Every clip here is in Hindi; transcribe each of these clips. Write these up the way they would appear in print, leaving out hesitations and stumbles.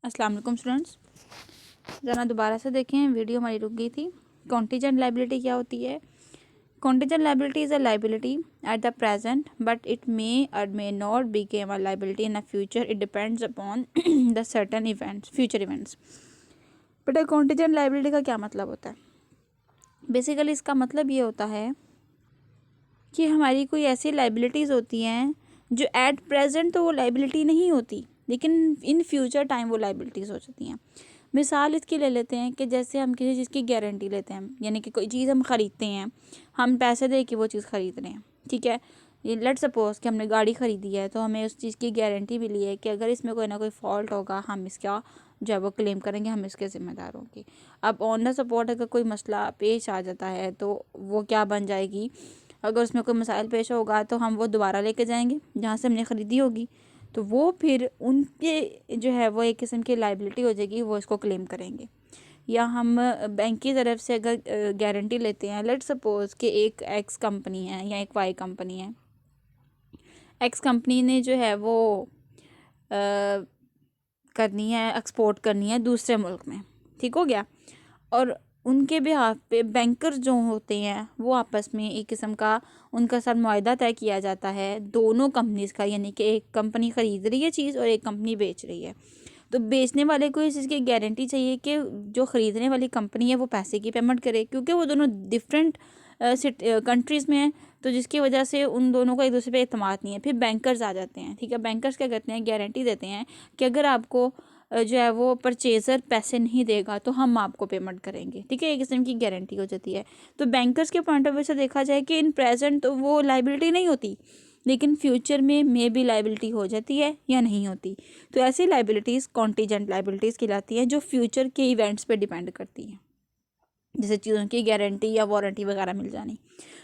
अस्सलाम वालेकुम स्टूडेंट्स, ज़रा दोबारा से देखें, वीडियो हमारी रुक गई थी। कॉन्टीजेंट लाइबिलिटी क्या होती है? Contingent liability is a liability at the present but it may और may not became a liability in the future. It depends upon the certain events, future events. But contingent liability का क्या मतलब होता है? बेसिकली इसका मतलब ये होता है कि हमारी कोई ऐसी लाइबिलिटीज़ होती हैं जो एट प्रेजेंट तो वो लाइबिलिटी नहीं होती, लेकिन इन फ्यूचर टाइम वो लाइबिलिटीज़ हो जाती हैं। मिसाल इसकी ले लेते हैं कि जैसे हम किसी चीज़ की गारंटी लेते हैं, यानी कि कोई चीज़ हम ख़रीदते हैं, हम पैसे दे के वो चीज़ ख़रीद रहे हैं, ठीक है। ये लेट सपोज कि हमने गाड़ी ख़रीदी है, तो हमें उस चीज़ की गारंटी मिली है कि अगर इसमें कोई ना कोई फॉल्ट होगा, हम इसका जो है वो क्लेम करेंगे, हम इसके ज़िम्मेदार होंगे। अब ऑन द सपोर्ट अगर कोई मसला पेश आ जाता है तो वो क्या बन जाएगी? अगर उसमें कोई मसाइल पेश होगा तो हम वो दोबारा लेके जाएंगे जहाँ से हमने ख़रीदी होगी, तो वो फिर उनके जो है वो एक किस्म की लाइबिलिटी हो जाएगी, वो इसको क्लेम करेंगे। या हम बैंक की तरफ से अगर गारंटी लेते हैं, लेट सपोज कि एक एक्स कंपनी है या एक वाई कंपनी है। एक्स कंपनी ने जो है वो करनी है, एक्सपोर्ट करनी है दूसरे मुल्क में, ठीक हो गया। और उनके बिहाफ पे बैंकर जो होते हैं वो आपस में एक किस्म का उनका साथ मुआहदा तय किया जाता है दोनों कंपनीज का, यानी कि एक कंपनी ख़रीद रही है चीज़ और एक कंपनी बेच रही है। तो बेचने वाले को इस चीज़ की गारंटी चाहिए कि जो ख़रीदने वाली कंपनी है वो पैसे की पेमेंट करे, क्योंकि वो दोनों डिफरेंट कंट्रीज़ में हैं, तो जिसकी वजह से उन दोनों का एक दूसरे पे एतमाद नहीं है। फिर बैंकर्स आ जाते हैं, ठीक है। बैंकर्स क्या करते हैं? गारंटी देते हैं कि अगर आपको जो है वो परचेज़र पैसे नहीं देगा तो हम आपको पेमेंट करेंगे, ठीक है। एक किस्म की गारंटी हो जाती है। तो बैंकर्स के पॉइंट ऑफ व्यू से देखा जाए कि इन प्रेजेंट तो वो लाइबिलिटी नहीं होती, लेकिन फ्यूचर में मे बी लाइबिलिटी हो जाती है या नहीं होती। तो ऐसी लाइबिलिटीज़ कॉन्टीजेंट लाइबिलिटीज़ कहलाती हैं, जो फ्यूचर के इवेंट्स पे डिपेंड करती हैं, जैसे चीज़ों की गारंटी या वारंटी वगैरह मिल जानी।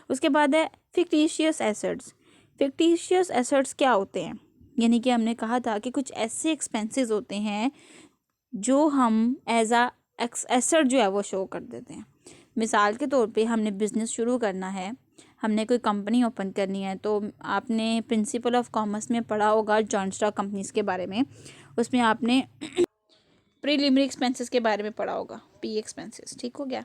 उसके बाद है फिक्टिशियस एसेट्स। फिक्टिशियस एसेट्स क्या होते हैं? यानी कि हमने कहा था कि कुछ ऐसे एक्सपेंसेस होते हैं जो हम एज आ एसेट जो है वो शो कर देते हैं। मिसाल के तौर पे हमने बिज़नेस शुरू करना है, हमने कोई कंपनी ओपन करनी है, तो आपने प्रिंसिपल ऑफ कॉमर्स में पढ़ा होगा जॉइंट स्टॉक कंपनीज़ के बारे में। उसमें आपने प्रीलिमिनरी एक्सपेंसेस के बारे में पढ़ा होगा, पी एक्सपेंसेस, ठीक हो गया।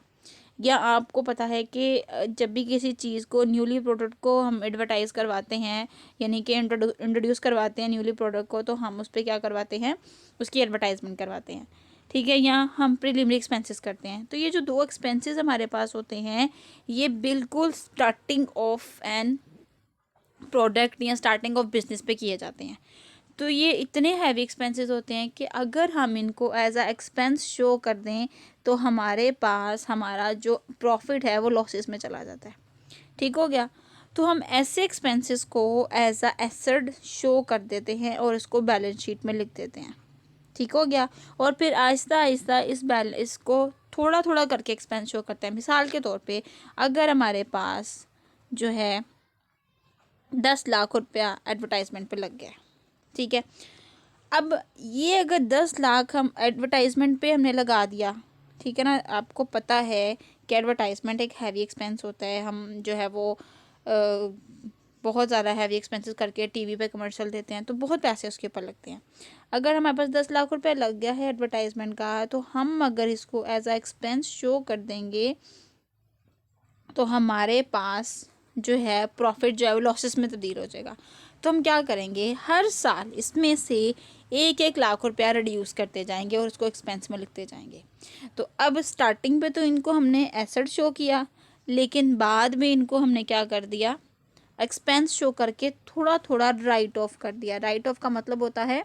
या आपको पता है कि जब भी किसी चीज़ को, न्यूली प्रोडक्ट को हम एडवर्टाइज़ करवाते हैं, यानी कि इंट्रोड्यूस करवाते हैं न्यूली प्रोडक्ट को, तो हम उस पर क्या करवाते हैं? उसकी एडवर्टाइजमेंट करवाते हैं, ठीक है। या हम प्रीलिमिनरी एक्सपेंसेस करते हैं। तो ये जो दो एक्सपेंसेस हमारे पास होते हैं, ये बिल्कुल स्टार्टिंग ऑफ एन प्रोडक्ट या स्टार्टिंग ऑफ बिजनेस पे किए जाते हैं। तो ये इतने हैवी एक्सपेंसेस होते हैं कि अगर हम इनको एज अ एक्सपेंस शो कर दें तो हमारे पास हमारा जो प्रॉफिट है वो लॉसेस में चला जाता है, ठीक हो गया। तो हम ऐसे एक्सपेंसेस को एज अ एसेट शो कर देते हैं और इसको बैलेंस शीट में लिख देते हैं, ठीक हो गया। और फिर आहिस्ता आहिस्ता इसको थोड़ा थोड़ा करके एक्सपेंस शो करते हैं। मिसाल के तौर पे अगर हमारे पास जो है 10 लाख रुपया एडवर्टाइजमेंट पे लग गया, ठीक है। अब ये अगर 10 लाख हम एडवर्टाइजमेंट पे हमने लगा दिया, ठीक है ना। आपको पता है कि एडवर्टाइजमेंट एक हैवी एक्सपेंस होता है। हम जो है वो बहुत ज़्यादा हैवी एक्सपेंसेस करके टीवी पे कमर्शियल देते हैं, तो बहुत पैसे उसके ऊपर लगते हैं। अगर हमारे पास 10 लाख रुपया लग गया है एडवर्टाइजमेंट का, तो हम अगर इसको एज अ एक्सपेंस शो कर देंगे तो हमारे पास जो है प्रॉफिट जो है वो लॉसेस में तब्दील हो जाएगा। तो हम क्या करेंगे? हर साल इसमें से 1-1 लाख रुपया रिड्यूस करते जाएंगे और उसको एक्सपेंस में लिखते जाएंगे। तो अब स्टार्टिंग पे तो इनको हमने एसेट शो किया, लेकिन बाद में इनको हमने क्या कर दिया? एक्सपेंस शो करके थोड़ा थोड़ा राइट ऑफ कर दिया। राइट ऑफ का मतलब होता है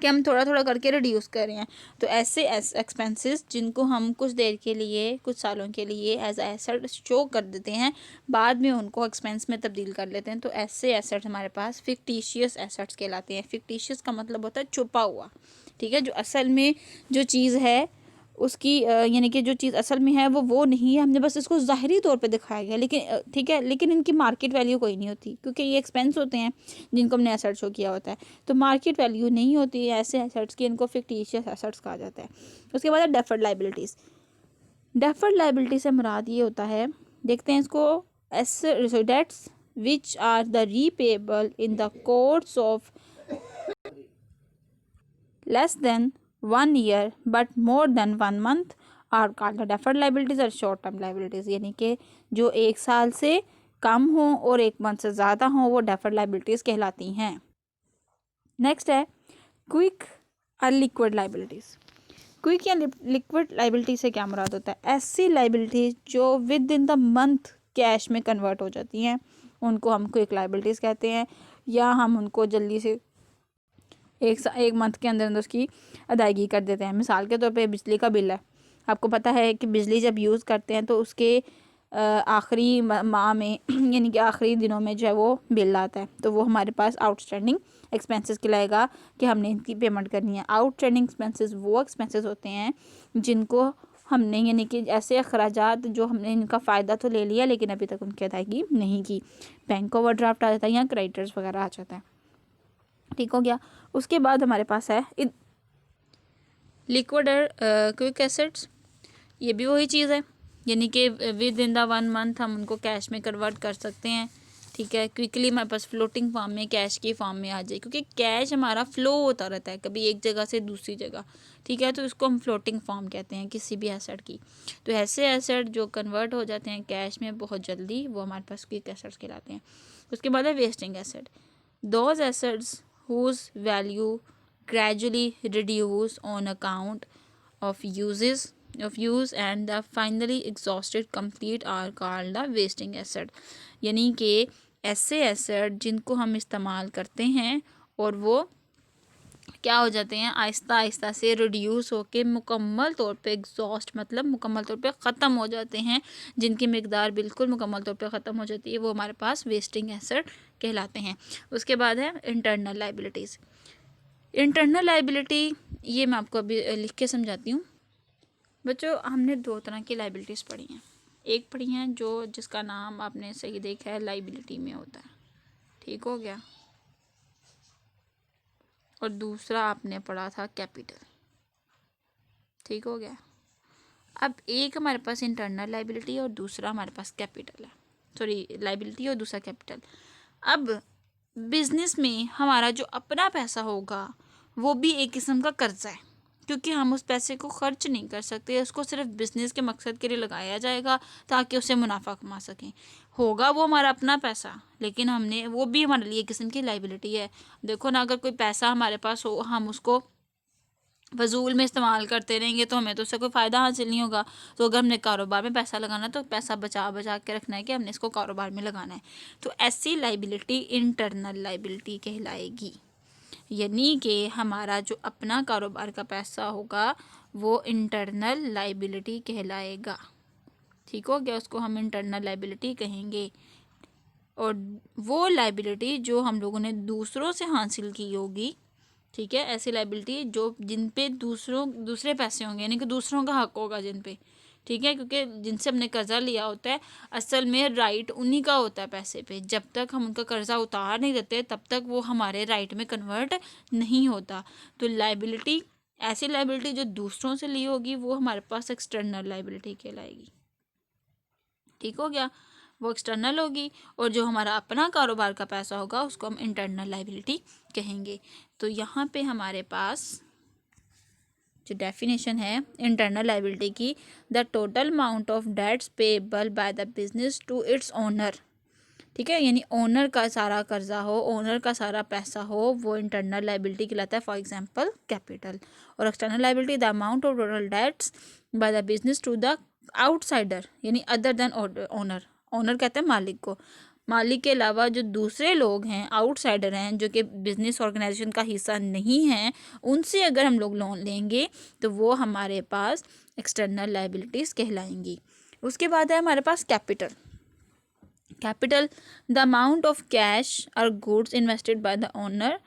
कि हम थोड़ा थोड़ा करके रिड्यूस कर रहे हैं। तो ऐसे एक्सपेंसेस जिनको हम कुछ देर के लिए, कुछ सालों के लिए एज एसेट शो कर देते हैं, बाद में उनको एक्सपेंस में तब्दील कर लेते हैं। तो ऐसे एसेट्स हमारे पास फिक्टिशियस एसेट्स कहलाते हैं। फिक्टिशियस का मतलब होता है छुपा हुआ, ठीक है। जो असल में जो चीज़ है उसकी यानी कि जो चीज़ असल में है वो नहीं है, हमने बस इसको ज़ाहिरी तौर पे दिखाया गया, लेकिन ठीक है, लेकिन इनकी मार्केट वैल्यू कोई नहीं होती, क्योंकि ये एक्सपेंस होते हैं जिनको हमने एसेट शो किया होता है। तो मार्केट वैल्यू नहीं होती है ऐसे एसेट्स की, इनको फिक्टिशियस एसेट्स कहा जाता है। उसके बाद डेफर्ड लाइबिलिटीज़। डेफर्ड लाइबिलिटी से मुराद ये होता है, देखते हैं इसको, debts which are the repayable in the course of less than 1 year but more than 1 month are called the deferred liabilities और short term liabilities, यानी कि जो 1 साल से कम हो और 1 मंथ से ज़्यादा हो वो डेफर्ड लाइबिलिटीज़ कहलाती हैं। नेक्स्ट है क्विक और लिक्विड लाइबिलिटीज़। क्विक या लिक्विड लाइबिलिटी से क्या मुराद होता है? ऐसी लाइबिलिटीज़ जो with in the month cash में कन्वर्ट हो जाती हैं उनको हम क्विक लाइबिलिटीज़ कहते हैं, या हम उनको जल्दी से एक मंथ के अंदर अंदर उसकी अदायगी कर देते हैं। मिसाल के तौर पे बिजली का बिल है, आपको पता है कि बिजली जब यूज़ करते हैं तो उसके आखिरी माह में यानी कि आखिरी दिनों में जो है वो बिल आता है, तो वो हमारे पास आउटस्टैंडिंग एक्सपेंसेस कहलाएगा कि हमने इनकी पेमेंट करनी है। आउटस्टैंडिंग एक्सपेंसेस वो एक्सपेंसेस होते हैं जिनको हमने यानी कि ऐसे अखराजात जो हमने इनका फ़ायदा तो ले लिया लेकिन अभी तक उनकी अदायगी नहीं की। बैंक ओवरड्राफ्ट आ जाता है या क्रेडिटर्स वगैरह आ जाता है। ठीक हो गया। उसके बाद हमारे पास है लिक्विड क्विक एसेट्स। ये भी वही चीज़ है, यानी कि विद इन द 1 मंथ हम उनको कैश में कन्वर्ट कर सकते हैं। ठीक है, क्विकली हमारे पास फ्लोटिंग फॉर्म में कैश की फॉर्म में आ जाए, क्योंकि कैश हमारा फ्लो होता रहता है कभी एक जगह से दूसरी जगह। ठीक है, तो इसको हम फ्लोटिंग फॉर्म कहते हैं किसी भी एसेट की। तो ऐसे एसेट जो कन्वर्ट हो जाते हैं कैश में बहुत जल्दी वो हमारे पास क्विक एसेट्स कहलाते हैं। उसके बाद है wasting asset. Those assets whose value gradually reduce on account of use and the finally exhausted complete are called the wasting asset। यानी कि ऐसे एसेट जिनको हम इस्तेमाल करते हैं और वो क्या हो जाते हैं आहिस्ता आहिस्ता से रिड्यूस होके मुकम्मल तौर पे एग्जॉस्ट मतलब मुकम्मल तौर पे ख़त्म हो जाते हैं, जिनकी मिकदार बिल्कुल मुकम्मल तौर पे ख़त्म हो जाती है, वो हमारे पास वेस्टिंग एसेट कहलाते हैं। उसके बाद है इंटरनल लाइबिलिटीज़। इंटरनल लाइबिलिटी ये मैं आपको अभी लिख के समझाती हूँ। बच्चों हमने 2 तरह की लाइबिलिटीज़ पढ़ी हैं। एक पढ़ी हैं जो जिसका नाम आपने सही देखा है लाइबिलिटी में होता है, ठीक हो गया, और दूसरा आपने पढ़ा था कैपिटल, ठीक हो गया। अब एक हमारे पास इंटरनल लाइबिलिटी और दूसरा हमारे पास कैपिटल है, सॉरी लाइबिलिटी और दूसरा कैपिटल। अब बिजनेस में हमारा जो अपना पैसा होगा वो भी एक किस्म का कर्जा है, क्योंकि हम उस पैसे को खर्च नहीं कर सकते, उसको सिर्फ बिजनेस के मकसद के लिए लगाया जाएगा ताकि उससे मुनाफा कमा सकें। होगा वो हमारा अपना पैसा, लेकिन हमने वो भी हमारे लिए एक किस्म की लाइबिलिटी है। देखो ना, अगर कोई पैसा हमारे पास हो हम उसको फजूल में इस्तेमाल करते रहेंगे तो हमें तो उससे कोई फ़ायदा हासिल नहीं होगा। तो अगर हमने कारोबार में पैसा लगाना है तो पैसा बचा बचा के रखना है कि हमने इसको कारोबार में लगाना है। तो ऐसी लाइबिलिटी इंटरनल लाइबिलिटी कहलाएगी, यानी कि हमारा जो अपना कारोबार का पैसा होगा वो इंटरनल लाइबिलिटी कहलाएगा। ठीक हो गया, उसको हम इंटरनल लाइबिलिटी कहेंगे। और वो लाइबिलिटी जो हम लोगों ने दूसरों से हासिल की होगी, ठीक है, ऐसी लाइबिलिटी जो जिन पे दूसरे पैसे होंगे, यानी कि दूसरों का हक होगा जिन पे, ठीक है, क्योंकि जिनसे हमने कर्जा लिया होता है असल में राइट उन्हीं का होता है पैसे पे। जब तक हम उनका कर्जा उतार नहीं देते तब तक वो हमारे राइट में कन्वर्ट नहीं होता। तो लाइबिलिटी, ऐसी लाइबिलिटी जो दूसरों से ली होगी वो हमारे पास एक्सटर्नल लाइबिलिटी कहलाएगी। ठीक हो गया, वो एक्सटर्नल होगी, और जो हमारा अपना कारोबार का पैसा होगा उसको हम इंटरनल लाइबिलिटी कहेंगे। तो यहाँ पे हमारे पास जो डेफिनेशन है इंटरनल लाइबिलिटी की, the total amount of debts payable by the business to its owner. ठीक है, यानी ओनर का सारा कर्जा हो, ओनर का सारा पैसा हो, वो इंटरनल लाइबिलिटी कहलाता है, फॉर एग्जांपल कैपिटल। और external liability the amount of total debts by the business to the outsider, यानी अदर देन ओनर। ओनर कहते हैं मालिक को, मालिक के अलावा जो दूसरे लोग हैं आउटसाइडर हैं जो कि बिजनेस ऑर्गेनाइजेशन का हिस्सा नहीं हैं, उनसे अगर हम लोग लोन लेंगे तो वो हमारे पास एक्सटर्नल लाइबिलिटीज़ कहलाएंगी। उसके बाद है हमारे पास capital. Capital the amount of cash और goods invested by the owner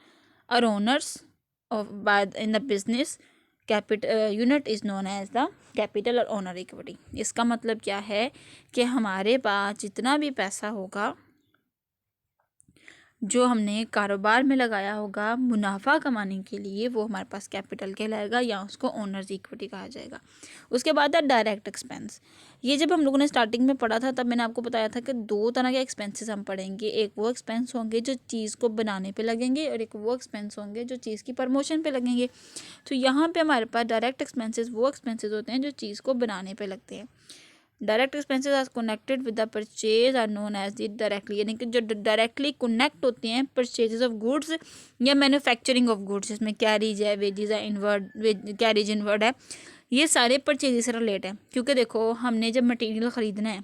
और owners of by in the business capital unit is known as the capital और ओनर इक्विटी। इसका मतलब क्या है कि हमारे पास जितना भी पैसा होगा जो हमने कारोबार में लगाया होगा मुनाफा कमाने के लिए, वो हमारे पास कैपिटल कहलाएगा या उसको ओनर्स इक्विटी कहा जाएगा। उसके बाद है डायरेक्ट एक्सपेंस। ये जब हम लोगों ने स्टार्टिंग में पढ़ा था तब मैंने आपको बताया था कि दो तरह के एक्सपेंसेस हम पढ़ेंगे। एक वो एक्सपेंस होंगे जो चीज़ को बनाने पे लगेंगे और एक वो एक्सपेंस होंगे जो चीज़ की प्रमोशन पे लगेंगे। तो यहाँ पे हमारे पास डायरेक्ट एक्सपेंसेस वो एक्सपेंसेस होते हैं जो चीज़ को बनाने पे लगते हैं। Direct expenses are connected with the purchase are known as the directly, यानी कि जो डायरेक्टली कनेक्ट होते हैं परचेजेस ऑफ गुड्स या मैन्युफैक्चरिंग ऑफ गुड्स, जिसमें कैरिज है, वेजेस है, इनवर्ड कैरिज इनवर्ड है, ये सारे परचेजेस से रिलेट है। क्योंकि देखो हमने जब मटेरियल ख़रीदना है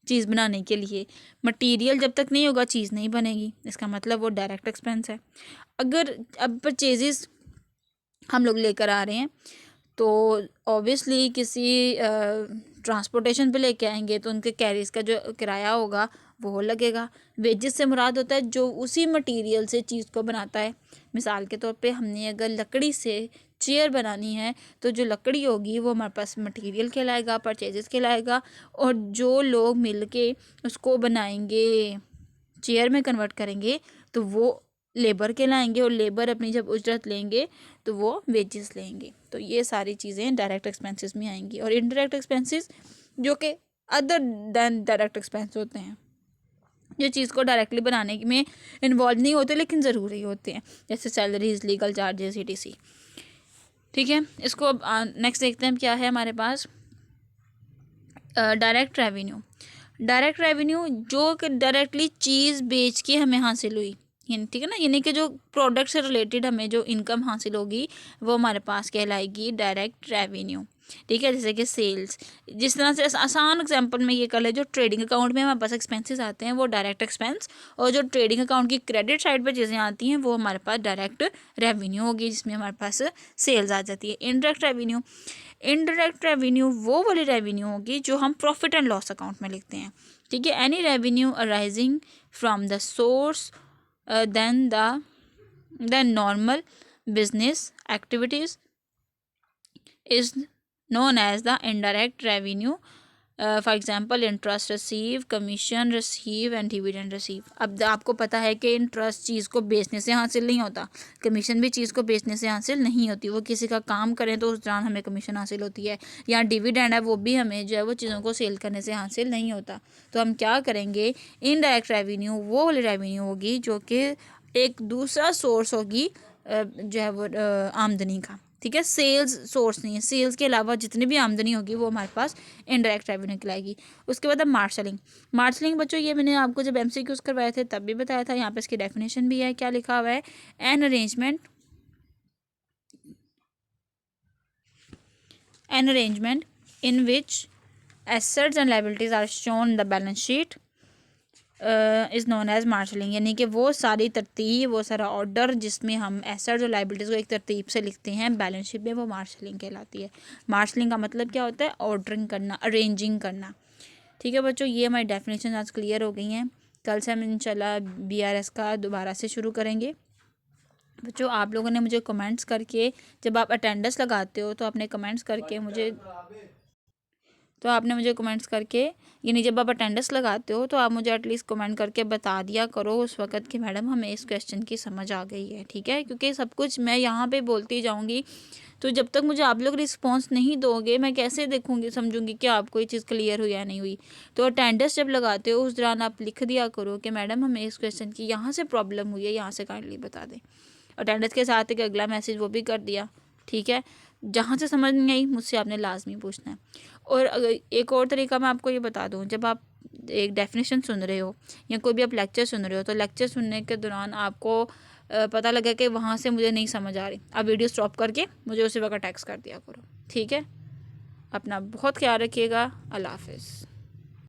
चीज़ बनाने के लिए, मटेरियल जब तक नहीं होगा चीज़ नहीं बनेगी, इसका मतलब वो डायरेक्ट एक्सपेंस है। अगर अब परचेजेस हम लोग लेकर आ रहे हैं तो ऑब्वियसली किसी ट्रांसपोर्टेशन पे लेके आएंगे तो उनके कैरिज का जो किराया होगा वो लगेगा। वेजेस से मुराद होता है जो उसी मटेरियल से चीज़ को बनाता है। मिसाल के तौर पे हमने अगर लकड़ी से चेयर बनानी है तो जो लकड़ी होगी वो हमारे पास मटेरियल कहलाएगा, परचेजेस कहलाएगा, और जो लोग मिल के उसको बनाएंगे, चेयर में कन्वर्ट करेंगे, तो वो लेबर कहलाएंगे, और लेबर अपनी जब उजरत लेंगे तो वो वेजेस लेंगे। तो ये सारी चीज़ें डायरेक्ट एक्सपेंसेस में आएंगी। और इनडायरेक्ट एक्सपेंसेस जो कि अदर दैन डायरेक्ट एक्सपेंस होते हैं, जो चीज़ को डायरेक्टली बनाने में इन्वॉल्व नहीं होते लेकिन ज़रूरी होते हैं, जैसे सैलरीज, लीगल चार्जेस, etc। ठीक है, इसको अब नेक्स्ट देखते हैं क्या है हमारे पास। Direct revenue. डायरेक्ट रेवेन्यू जो कि डायरेक्टली चीज़ बेच के हमें हासिल हुई, यानी ठीक है ना, यानी कि जो प्रोडक्ट से रिलेटेड हमें जो इनकम हासिल होगी वो हमारे पास कहलाएगी डायरेक्ट रेवेन्यू। ठीक है, जैसे कि सेल्स। जिस तरह से आसान एग्जांपल में ये कर ले, जो ट्रेडिंग अकाउंट में हमारे पास एक्सपेंसेस आते हैं वो डायरेक्ट एक्सपेंस, और जो ट्रेडिंग अकाउंट की क्रेडिट साइड पे चीज़ें आती हैं वो हमारे पास डायरेक्ट रेवेन्यू होगी, जिसमें हमारे पास सेल्स आ जाती है। Indirect revenue. इनडायरेक्ट रेवेन्यू वो वाली रेवेन्यू होगी जो हम प्रॉफिट एंड लॉस अकाउंट में लिखते हैं। ठीक है, any revenue arising from the source then normal business activities is known as the indirect revenue. For example, interest receive, commission receive and dividend receive. अब आपको पता है कि इंटरेस्ट चीज़ को बेचने से हासिल नहीं होता, कमीशन भी चीज़ को बेचने से हासिल नहीं होती। वो किसी का काम करें तो उस दौरान हमें कमीशन हासिल होती है, या डिविडेंड है वो भी हमें जो है वो चीज़ों को सेल करने से हासिल नहीं होता। तो हम क्या करेंगे, इनडायरेक्ट रेवेन्यू वो वाली रेवेन्यू होगी जो कि एक दूसरा सोर्स होगी जो है वो आमदनी का। ठीक है, सेल्स सोर्स नहीं है, सेल्स के अलावा जितनी भी आमदनी होगी वो हमारे पास इनडायरेक्ट रेवेन्यू कहलाएगी। उसके बाद अब मार्शलिंग। मार्शलिंग बच्चों ये मैंने आपको जब MCQs करवाए थे तब भी बताया था, यहाँ पे इसकी डेफिनेशन भी है। क्या लिखा हुआ है, an arrangement in which assets and liabilities are shown in the balance sheet is known as marshalling, यानी कि वो सारी तरतीब, वो सारा ऑर्डर जिसमें हम एसेट्स और लायबिलिटीज़ को एक तरतीब से लिखते हैं बैलेंस शीट में, वो मार्शलिंग कहलाती है। मार्शलिंग का मतलब क्या होता है, ऑर्डरिंग करना, अरेंजिंग करना। ठीक है बच्चों, ये हमारी डेफिनेशन आज क्लियर हो गई हैं। कल से हम इंशाल्लाह BRS का दोबारा से शुरू करेंगे। बच्चों आप लोगों ने मुझे कमेंट्स करके, जब आप अटेंडेंस लगाते हो तो आपने कमेंट्स करके मुझे यानी जब आप अटेंडेंस लगाते हो तो आप मुझे एटलीस्ट कमेंट करके बता दिया करो उस वक्त कि मैडम हमें इस क्वेश्चन की समझ आ गई है। ठीक है, क्योंकि सब कुछ मैं यहाँ पे बोलती जाऊँगी तो जब तक मुझे आप लोग रिस्पॉन्स नहीं दोगे मैं कैसे देखूँगी, समझूंगी कि आपको ये चीज़ क्लियर हुई या नहीं हुई। तो अटेंडेंस जब लगाते हो उस दौरान आप लिख दिया करो कि मैडम हमें इस क्वेश्चन की यहाँ से प्रॉब्लम हुई है, यहाँ से काइंडली बता दें। अटेंडेंस के साथ एक अगला मैसेज वो भी कर दिया। ठीक है, जहाँ से समझ नहीं आई मुझसे आपने लाजमी पूछना है। और एक और तरीका मैं आपको ये बता दूँ, जब आप एक डेफिनेशन सुन रहे हो या कोई भी आप लेक्चर सुन रहे हो तो लेक्चर सुनने के दौरान आपको पता लगा कि वहाँ से मुझे नहीं समझ आ रही, आप वीडियो स्टॉप करके मुझे उसी वक्त टेक्स्ट कर दिया करो। ठीक है, अपना बहुत ख्याल रखिएगा। अल्लाह हाफिज़।